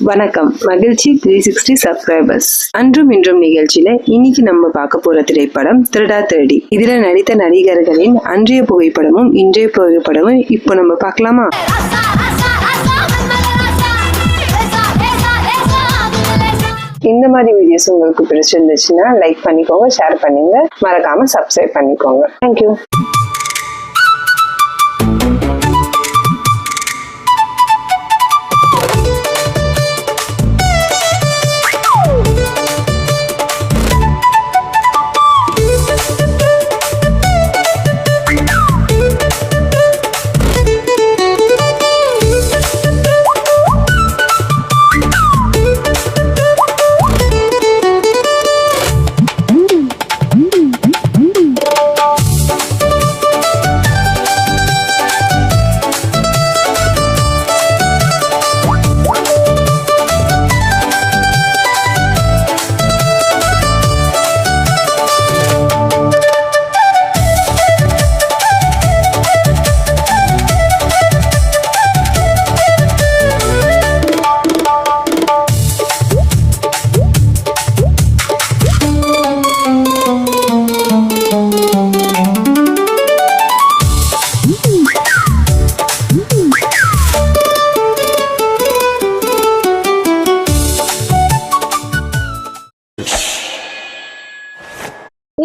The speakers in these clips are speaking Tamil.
வணக்கம் மகிழ்ச்சி 360 சப்ஸ்கிரைபர்ஸ். அன்றும் இன்றும் நிகழ்ச்சியில இன்னைக்கு நம்ம பார்க்க போற திரைப்படம் திருடா திருடி. இதுல நடித்த நடிகர்களின் அன்றைய புகைப்படமும் இன்றைய புகைப்படமும் இப்போ நம்ம பார்க்கலாமா? இந்த மாதிரி வீடியோஸ் உங்களுக்கு பிடிச்சிருந்துச்சுன்னா லைக் பண்ணிக்கோங்க, ஷேர் பண்ணுங்க, மறக்காம சப்ஸ்கிரைப் பண்ணிக்கோங்க. தேங்க்யூ.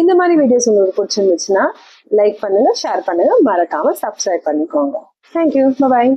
இந்த மாதிரி வீடியோஸ் உங்களுக்கு பிடிச்சிருந்துச்சுன்னா லைக் பண்ணுங்க, ஷேர் பண்ணுங்க, மறக்காம சப்ஸ்கிரைப் பண்ணிக்கோங்க. தேங்க்யூ. பாய்.